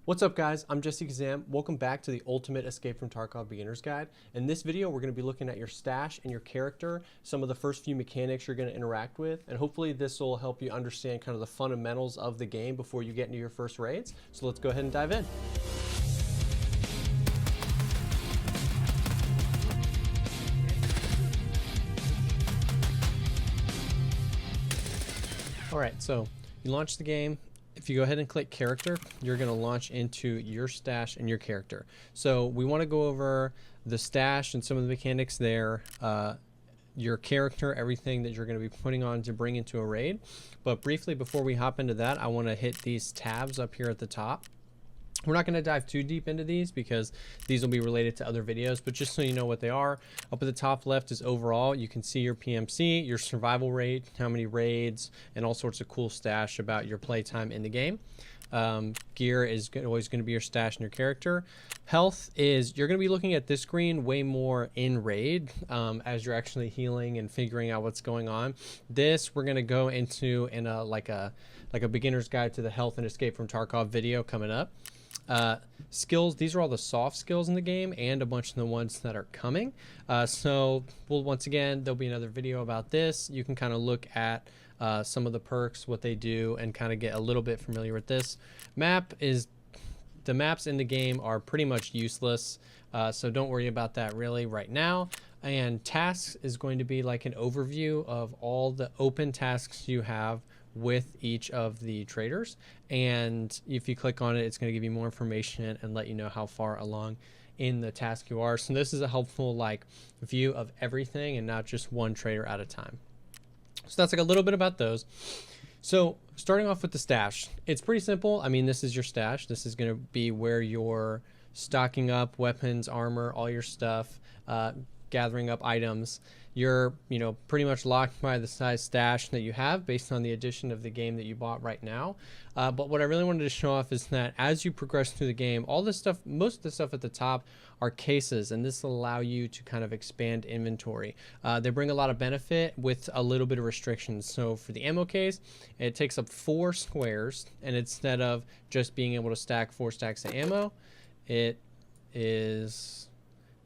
What's up guys, I'm Jessekazam. Welcome back to the Ultimate Escape from Tarkov Beginner's Guide. In this video, we're going to be looking at your stash and your character, some of the first few mechanics you're going to interact with, and hopefully this will help you understand kind of the fundamentals of the game before you get into your first raids. So let's go ahead and dive in. All right, so you launch the game. If you go ahead and click character, you're going to launch into your stash and your character. So we want to go over the stash and some of the mechanics there, your character, everything that you're going to be putting on to bring into a raid. But briefly, before we hop into that, I want to hit these tabs up here at the top. We're not going to dive too deep into these because these will be related to other videos, but just so you know what they are, up at the top left is overall. You can see your PMC, your survival rate, how many raids, and all sorts of cool stash about your playtime in the game. Gear is always going to be your stash and your character. Health is, you're going to be looking at this screen way more in raid as you're actually healing and figuring out what's going on. This we're going to go into in like a beginner's guide to the health and escape from Tarkov video coming up. Skills, these are all the soft skills in the game and a bunch of the ones that are coming. So once again, there'll be another video about this. You can kind of look at some of the perks, what they do, and kind of get a little bit familiar with this. The maps in the game are pretty much useless, so don't worry about that really right now. And tasks is going to be like an overview of all the open tasks you have with each of the traders, and if you click on it, it's going to give you more information and let you know how far along in the task you are. So this is a helpful like view of everything and not just one trader at a time. So that's like a little bit about those. So starting off with the stash, it's pretty simple. I mean, this is your stash. This is going to be where you're stocking up weapons, armor, all your stuff, gathering up items. You're, pretty much locked by the size stash that you have based on the addition of the game that you bought right now. But what I really wanted to show off is that as you progress through the game, all this stuff, most of the stuff at the top are cases, and this will allow you to kind of expand inventory. They bring a lot of benefit with a little bit of restrictions. So for the ammo case, it takes up 4 squares, and instead of just being able to stack 4 stacks of ammo, it is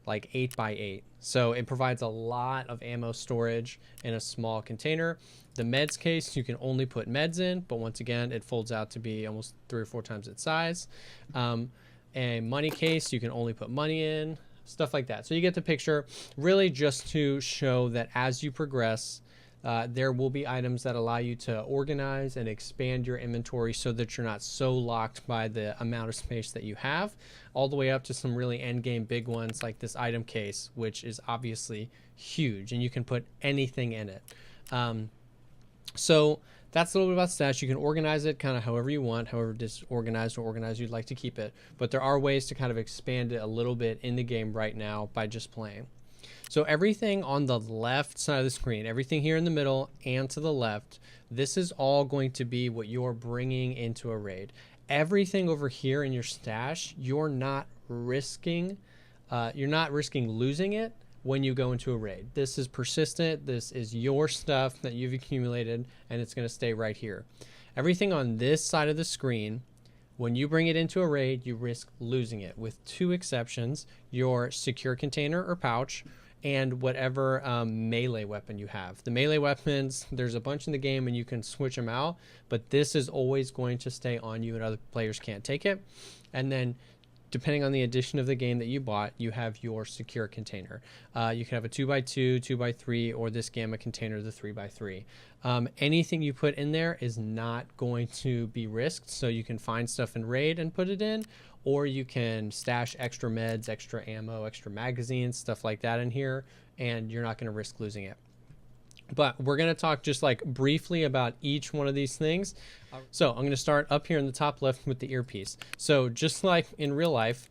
like 8 by 8. So it provides a lot of ammo storage in a small container. The meds case, you can only put meds in, but once again, it folds out to be almost 3 or 4 times its size. A money case, you can only put money in, stuff like that. So you get the picture, really just to show that as you progress, there will be items that allow you to organize and expand your inventory so that you're not so locked by the amount of space that you have, all the way up to some really end game big ones like this item case, which is obviously huge and you can put anything in it. So that's a little bit about stash. You can organize it kind of however you want, however disorganized or organized you'd like to keep it. But there are ways to kind of expand it a little bit in the game right now by just playing. So everything on the left side of the screen, everything here in the middle and to the left, this is all going to be what you're bringing into a raid. Everything over here in your stash, you're not risking losing it when you go into a raid. This is persistent. This is your stuff that you've accumulated, and it's going to stay right here. Everything on this side of the screen, when you bring it into a raid, you risk losing it, with 2 exceptions: your secure container or pouch, and whatever melee weapon you have. The melee weapons, there's a bunch in the game and you can switch them out, but this is always going to stay on you and other players can't take it. And then depending on the edition of the game that you bought, you have your secure container. You can have a 2x2, 2x3, or this gamma container, the 3x3. Anything you put in there is not going to be risked, so you can find stuff in raid and put it in, or you can stash extra meds, extra ammo, extra magazines, stuff like that in here, and you're not going to risk losing it. But we're going to talk just like briefly about each one of these things. So I'm going to start up here in the top left with the earpiece. So just like in real life,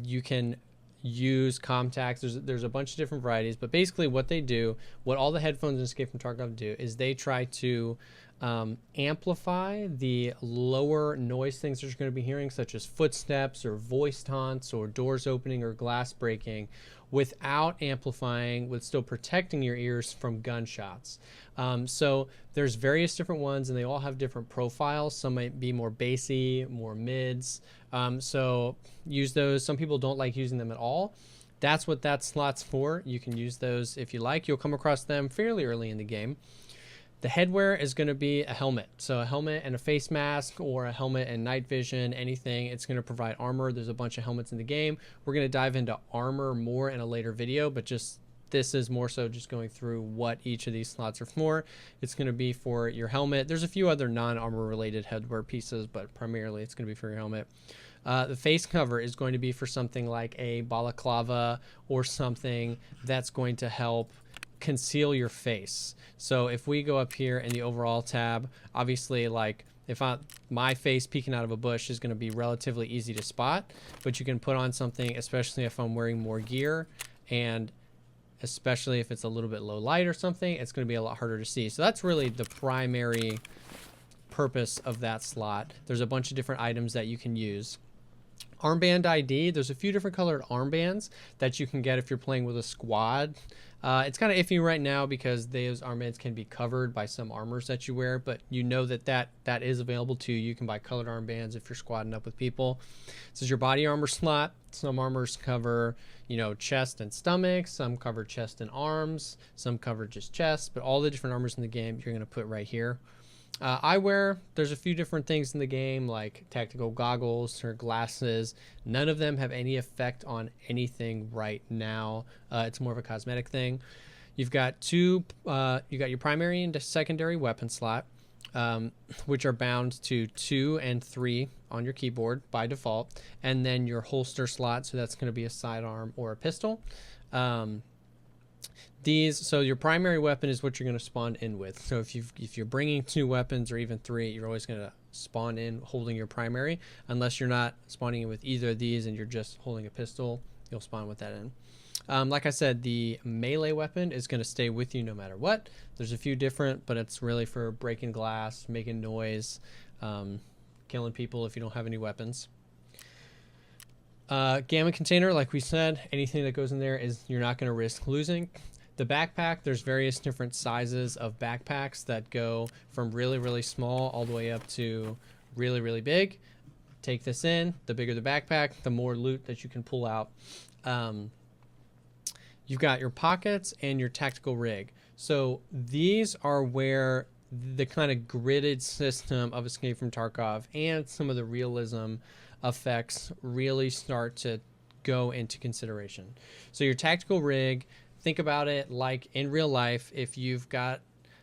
you can use contacts. There's a bunch of different varieties, but basically what they do, what all the headphones in Escape from Tarkov do, is they try to amplify the lower noise things that you're going to be hearing, such as footsteps or voice taunts or doors opening or glass breaking, without amplifying, with still protecting your ears from gunshots. So there's various different ones, and they all have different profiles. Some might be more bassy, more mids. So use those. Some people don't like using them at all. That's what that slot's for. You can use those if you like. You'll come across them fairly early in the game. The headwear is going to be a helmet. So a helmet and a face mask, or a helmet and night vision, anything. It's going to provide armor. There's a bunch of helmets in the game. We're going to dive into armor more in a later video, but just this is more so just going through what each of these slots are for. It's going to be for your helmet. There's a few other non-armor related headwear pieces, but primarily it's going to be for your helmet. The face cover is going to be for something like a balaclava or something that's going to help conceal your face. So if we go up here in the overall tab, obviously, like if my face peeking out of a bush is going to be relatively easy to spot, but you can put on something, especially if I'm wearing more gear, and especially if it's a little bit low light or something, it's going to be a lot harder to see. So that's really the primary purpose of that slot. There's a bunch of different items that you can use. Armband ID, there's a few different colored armbands that you can get if you're playing with a squad. It's kind of iffy right now because those armbands can be covered by some armors that you wear, but you know that is available too. You can buy colored armbands if you're squadding up with people. This is your body armor slot. Some armors cover, you know, chest and stomach. Some cover chest and arms. Some cover just chest, but all the different armors in the game you're going to put right here. Eyewear, there's a few different things in the game, like tactical goggles or glasses. None of them have any effect on anything right now. It's more of a cosmetic thing. You've got you got your primary and secondary weapon slot, which are bound to 2 and 3 on your keyboard by default, and then your holster slot, so that's going to be a sidearm or a pistol. So your primary weapon is what you're going to spawn in with. So if you're bringing 2 weapons or even 3, you're always going to spawn in holding your primary, unless you're not spawning in with either of these and you're just holding a pistol. You'll spawn with that in. Like I said, the melee weapon is going to stay with you no matter what. There's a few different, but it's really for breaking glass, making noise, killing people if you don't have any weapons. Gamma container, like we said, anything that goes in there is you're not going to risk losing. The backpack, there's various different sizes of backpacks that go from really, really small all the way up to really, really big. Take this in. The bigger the backpack, the more loot that you can pull out. You've got your pockets and your tactical rig. So these are where the kind of gridded system of Escape from Tarkov and some of the realism effects really start to go into consideration. So your tactical rig, think about it like in real life. If you've got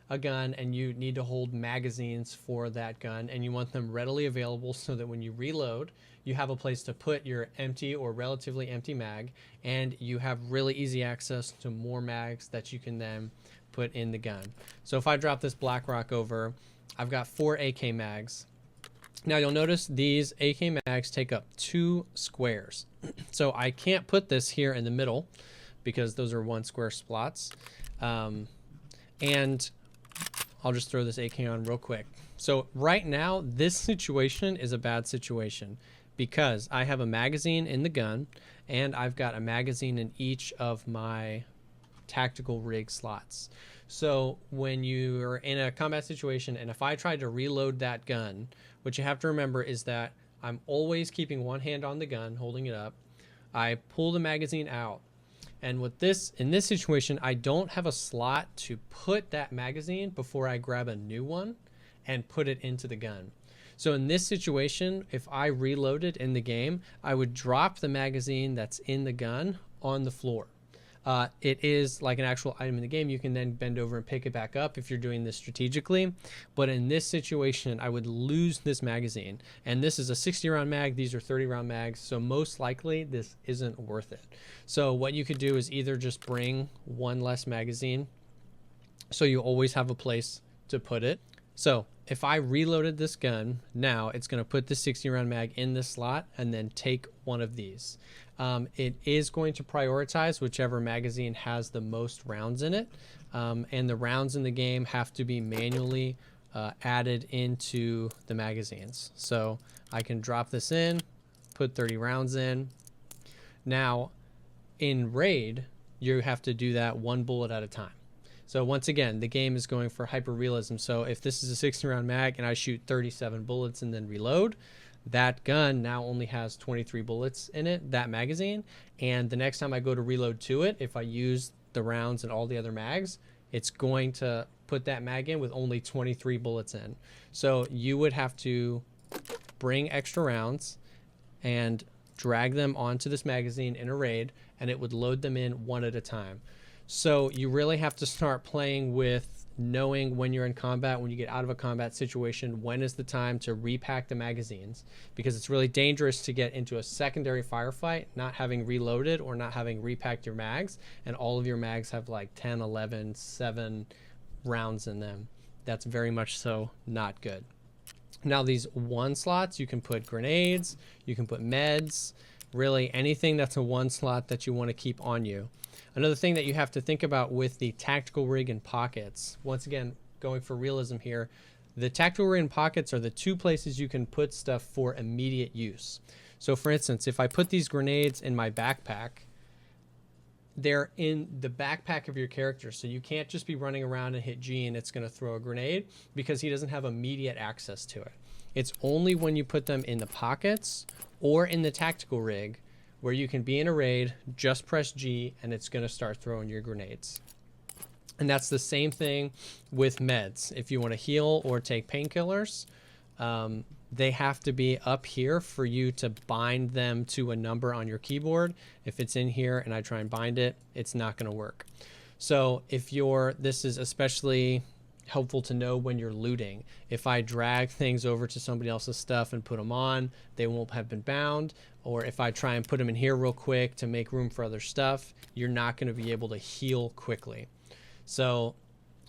a gun and you need to hold magazines for that gun and you want them readily available so that when you reload, you have a place to put your empty or relatively empty mag, and you have really easy access to more mags that you can then put in the gun. So if I drop this Black Rock over, I've got 4 AK mags. Now you'll notice these AK mags take up 2 squares. So I can't put this here in the middle because those are 1 square slots. And I'll just throw this AK on real quick. So right now, this situation is a bad situation because I have a magazine in the gun and I've got a magazine in each of my tactical rig slots. So when you're in a combat situation and if I tried to reload that gun, what you have to remember is that I'm always keeping one hand on the gun, holding it up. I pull the magazine out. And in this situation, I don't have a slot to put that magazine before I grab a new one and put it into the gun. So in this situation, if I reloaded in the game, I would drop the magazine that's in the gun on the floor. It is like an actual item in the game. You can then bend over and pick it back up if you're doing this strategically. But in this situation, I would lose this magazine. And this is a 60-round mag. These are 30-round mags. So most likely, this isn't worth it. So what you could do is either just bring 1 less magazine so you always have a place to put it. So if I reloaded this gun, now it's going to put the 60-round mag in this slot and then take one of these. It is going to prioritize whichever magazine has the most rounds in it, and the rounds in the game have to be manually added into the magazines. So I can drop this in, put 30 rounds in. Now in raid, you have to do that 1 bullet at a time. So once again, the game is going for hyper realism. So if this is a 60 round mag and I shoot 37 bullets and then reload, that gun now only has 23 bullets in it, that magazine. And the next time I go to reload to it, if I use the rounds and all the other mags, it's going to put that mag in with only 23 bullets in. So you would have to bring extra rounds and drag them onto this magazine in a raid, and it would load them in one at a time. So you really have to start playing with knowing when you're in combat, when you get out of a combat situation, when is the time to repack the magazines, because it's really dangerous to get into a secondary firefight not having reloaded or not having repacked your mags, and all of your mags have like 10, 11, 7 rounds in them. That's very much so not good. Now these 1 slots, you can put grenades, you can put meds, really anything that's a 1 slot that you want to keep on you. Another thing that you have to think about with the tactical rig and pockets, once again, going for realism here, the tactical rig and pockets are the 2 places you can put stuff for immediate use. So for instance, if I put these grenades in my backpack, they're in the backpack of your character. So you can't just be running around and hit G and it's going to throw a grenade, because he doesn't have immediate access to it. It's only when you put them in the pockets or in the tactical rig where you can be in a raid, just press G, and it's going to start throwing your grenades. And that's the same thing with meds. If you want to heal or take painkillers, they have to be up here for you to bind them to a number on your keyboard. If it's in here and I try and bind it, it's not going to work. So if this is especially helpful to know when you're looting. If I drag things over to somebody else's stuff and put them on, they won't have been bound. Or if I try and put them in here real quick to make room for other stuff, you're not going to be able to heal quickly. So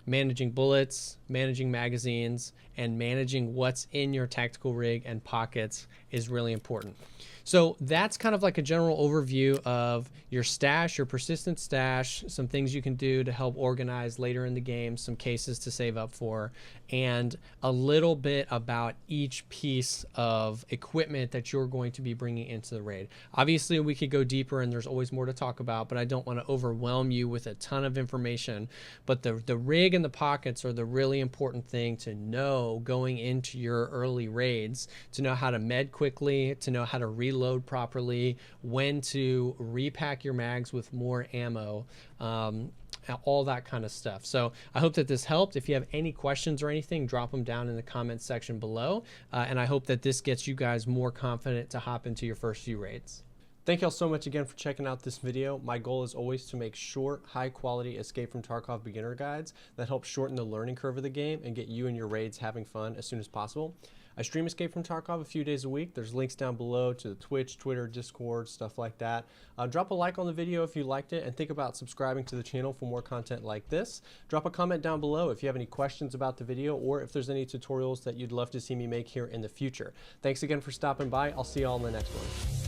managing bullets, managing magazines, and managing what's in your tactical rig and pockets is really important. So that's kind of like a general overview of your stash, your persistent stash, some things you can do to help organize later in the game, some cases to save up for, and a little bit about each piece of equipment that you're going to be bringing into the raid. Obviously, we could go deeper and there's always more to talk about, but I don't want to overwhelm you with a ton of information. But the rig and the pockets are the really important thing to know going into your early raids, to know how to med quickly, to know how to reload properly, when to repack your mags with more ammo, all that kind of stuff. So I hope that this helped. If you have any questions or anything, drop them down in the comments section below. And I hope that this gets you guys more confident to hop into your first few raids. Thank y'all so much again for checking out this video. My goal is always to make short, high-quality Escape from Tarkov beginner guides that help shorten the learning curve of the game and get you and your raids having fun as soon as possible. I stream Escape from Tarkov a few days a week. There's links down below to the Twitch, Twitter, Discord, stuff like that. Drop a like on the video if you liked it, and think about subscribing to the channel for more content like this. Drop a comment down below if you have any questions about the video, or if there's any tutorials that you'd love to see me make here in the future. Thanks again for stopping by. I'll see y'all in the next one.